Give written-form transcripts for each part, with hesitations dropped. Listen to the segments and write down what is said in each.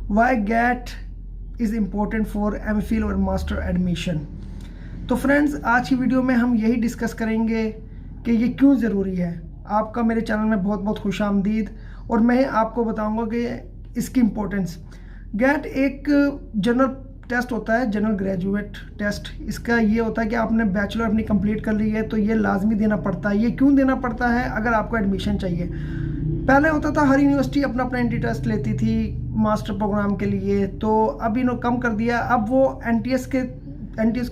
Y GATE is important for MPhil और master admission. तो friends, आज की वीडियो में हम यही डिस्कस करेंगे कि ये क्यों ज़रूरी है। आपका मेरे चैनल में बहुत बहुत खुशामदीद, और मैं आपको बताऊंगा कि इसकी इम्पोर्टेंस। गेट एक जनरल टेस्ट होता है, जनरल ग्रेजुएट टेस्ट। इसका ये होता है कि आपने बैचलर अपनी कंप्लीट कर ली है तो ये लाजमी देना पड़ता है। ये क्यों देना पड़ता है? अगर आपको एडमिशन चाहिए। पहले होता था हर यूनिवर्सिटी अपना अपना एंट्री टेस्ट लेती थी मास्टर प्रोग्राम के लिए, तो अब इन्होंने कम कर दिया। अब वो एनटीएस के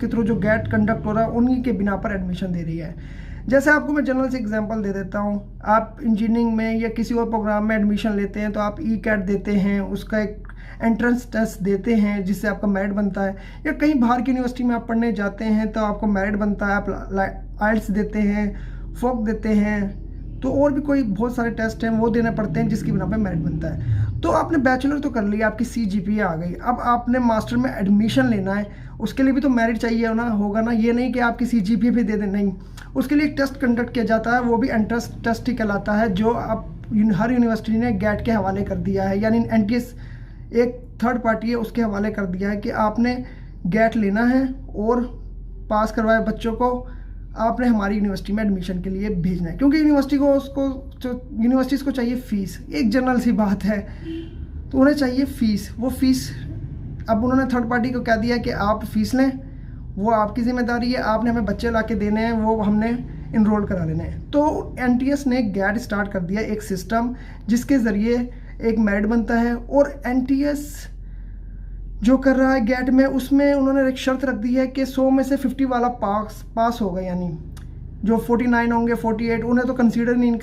थ्रू जो गेट कंडक्ट हो रहा है उन्हीं के बिना पर एडमिशन दे रही है। जैसे आपको मैं जनरल से एग्जांपल दे देता हूँ। आप इंजीनियरिंग में या किसी और प्रोग्राम में एडमिशन लेते हैं तो आप ई कैट देते हैं, उसका एक एंट्रेंस टेस्ट देते हैं जिससे आपका मेरिट बनता है। या कहीं बाहर की यूनिवर्सिटी में आप पढ़ने जाते हैं तो आपको मेरिट बनता है, आप आइल्स देते हैं, फोक देते हैं, तो और भी कोई बहुत सारे टेस्ट हैं वो देने पड़ते हैं जिसकी बिना पे मेरिट बनता है। तो आपने बैचलर तो कर लिया, आपकी CGPA आ गई। अब आपने मास्टर में एडमिशन लेना है, उसके लिए भी तो मेरिट चाहिए होगा ना। ये नहीं कि आपकी CGPA भी दे दें, नहीं। उसके लिए एक टेस्ट कंडक्ट किया जाता है, वो भी एंट्रेंस टेस्ट ही कहलाता है, जो आप हर यूनिवर्सिटी ने गेट के हवाले कर दिया है। यानी NTS एक थर्ड पार्टी है, उसके हवाले कर दिया है कि आपने गेट लेना है और पास करवाए बच्चों को आपने हमारी यूनिवर्सिटी में एडमिशन के लिए भेजना है। क्योंकि यूनिवर्सिटीज़ को चाहिए फ़ीस। एक जनरल सी बात है, तो उन्हें चाहिए फ़ीस। वो फ़ीस अब उन्होंने थर्ड पार्टी को कह दिया कि आप फ़ीस लें, वो आपकी ज़िम्मेदारी है, आपने हमें बच्चे ला के देने हैं, वो हमने इनरोल करा लेने हैं। तो NTS ने गेट स्टार्ट कर दिया, एक सिस्टम जिसके ज़रिए एक मेरिट बनता है। और NTS जो कर रहा है गेट में, उसमें उन्होंने एक शर्त रख दी है कि 100 में से 50 वाला पास होगा। यानी जो 49 होंगे, 48, उन्हें तो कंसीडर नहीं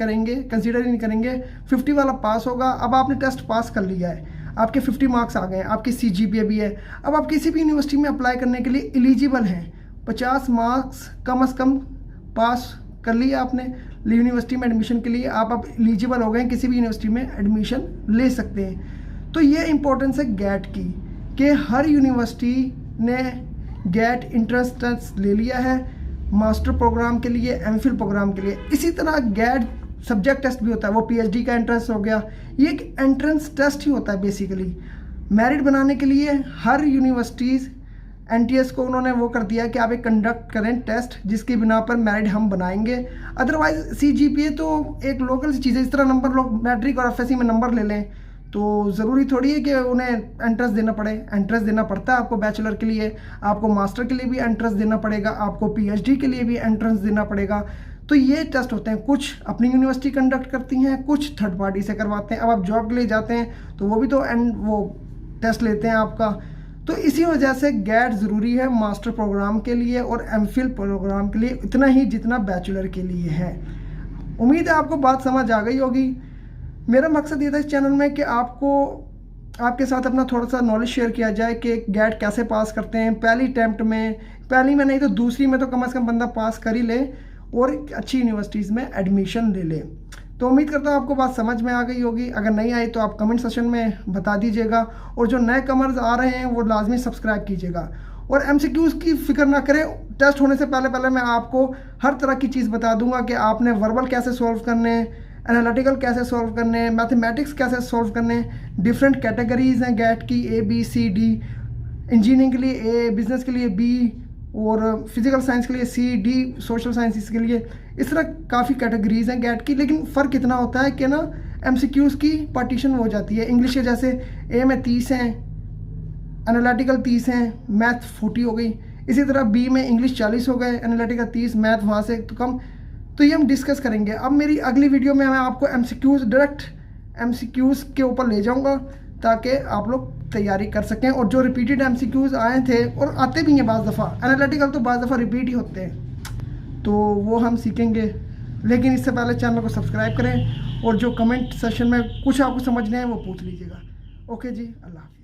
करेंगे। 50 वाला पास होगा। अब आपने टेस्ट पास कर लिया है, आपके 50 मार्क्स आ गए हैं, आपकी CGPA भी है। अब आप किसी भी यूनिवर्सिटी में अप्लाई करने के लिए एलिजिबल हैं। 50 मार्क्स कम से कम पास कर लिया आपने यूनिवर्सिटी में एडमिशन के लिए, आप अब एलिजिबल हो गए, किसी भी यूनिवर्सिटी में एडमिशन ले सकते हैं। तो ये इंपॉर्टेंस है गेट की कि हर यूनिवर्सिटी ने गेट एंट्रेंस टेस्ट ले लिया है मास्टर प्रोग्राम के लिए, MPhil प्रोग्राम के लिए। इसी तरह गेट सब्जेक्ट टेस्ट भी होता है, वो PhD का एंट्रेंस हो गया। ये एक एंट्रेंस टेस्ट ही होता है बेसिकली। मेरिट बनाने के लिए हर यूनिवर्सिटीज़ NTS को उन्होंने वो कर दिया कि आप एक कंडक्ट करें टेस्ट जिसकी बिना पर मेरिट हम बनाएंगे। अदरवाइज CGPA तो एक लोकल सी चीज़ है। इस तरह नंबर लोग मैट्रिक और FSC में नंबर ले लें तो ज़रूरी थोड़ी है कि उन्हें एंट्रेंस देना पड़े। एंट्रेंस देना पड़ता है आपको बैचलर के लिए, आपको मास्टर के लिए भी एंट्रेंस देना पड़ेगा, आपको PhD के लिए भी एंट्रेंस देना पड़ेगा। तो ये टेस्ट होते हैं, कुछ अपनी यूनिवर्सिटी कंडक्ट करती हैं, कुछ थर्ड पार्टी से करवाते हैं। अब आप जॉब के लिए जाते हैं तो वो भी तो वो टेस्ट लेते हैं आपका। तो इसी वजह से गेट ज़रूरी है मास्टर प्रोग्राम के लिए और MPhil प्रोग्राम के लिए इतना ही जितना बैचलर के लिए है। उम्मीद है आपको बात समझ आ गई होगी। मेरा मकसद ये था इस चैनल में कि आपके साथ अपना थोड़ा सा नॉलेज शेयर किया जाए कि गेट कैसे पास करते हैं। पहली अटैम्प्ट में, पहली में नहीं तो दूसरी में तो कम से कम बंदा पास कर ही ले और अच्छी यूनिवर्सिटीज़ में एडमिशन ले ले। तो उम्मीद करता हूँ आपको बात समझ में आ गई होगी। अगर नहीं आई तो आप कमेंट सेशन में बता दीजिएगा, और जो नए कमर्स आ रहे हैं वो लाजमी सब्सक्राइब कीजिएगा। और MCQs की फिक्र ना करें, टेस्ट होने से पहले मैं आपको हर तरह की चीज़ बता दूंगा कि आपने वर्बल कैसे सॉल्व करने, एनालिटिकल कैसे सॉल्व करने, मैथमेटिक्स कैसे सॉल्व करने। डिफरेंट कैटेगरीज़ हैं गेट की, ABCD। इंजीनियरिंग के लिए A, बिजनेस के लिए B, और फिजिकल साइंस के लिए C, D, सोशल साइंसिस के लिए। इस तरह काफ़ी कैटेगरीज़ हैं गेट की। लेकिन फ़र्क इतना होता है कि ना MCQs की पार्टीशन हो जाती है। इंग्लिश के जैसे A में 30 हैं, एनालिटिकल 30 हैं, मैथ 40 हो गई। इसी तरह B में इंग्लिश 40 हो गए, एनालिटिकल 30, मैथ वहाँ से तो कम। तो ये हम डिस्कस करेंगे। अब मेरी अगली वीडियो में मैं आपको डायरेक्ट MCQs के ऊपर ले जाऊंगा ताकि आप लोग तैयारी कर सकें। और जो रिपीटेड MCQs आए थे और आते भी हैं बाज़ दफ़ा, एनालिटिकल तो बाज़ दफ़ा रिपीट ही होते हैं, तो वो हम सीखेंगे। लेकिन इससे पहले चैनल को सब्सक्राइब करें, और जो कमेंट सेशन में कुछ आपको समझना है वो पूछ लीजिएगा। ओके जी, अल्लाह हाफ़िज़।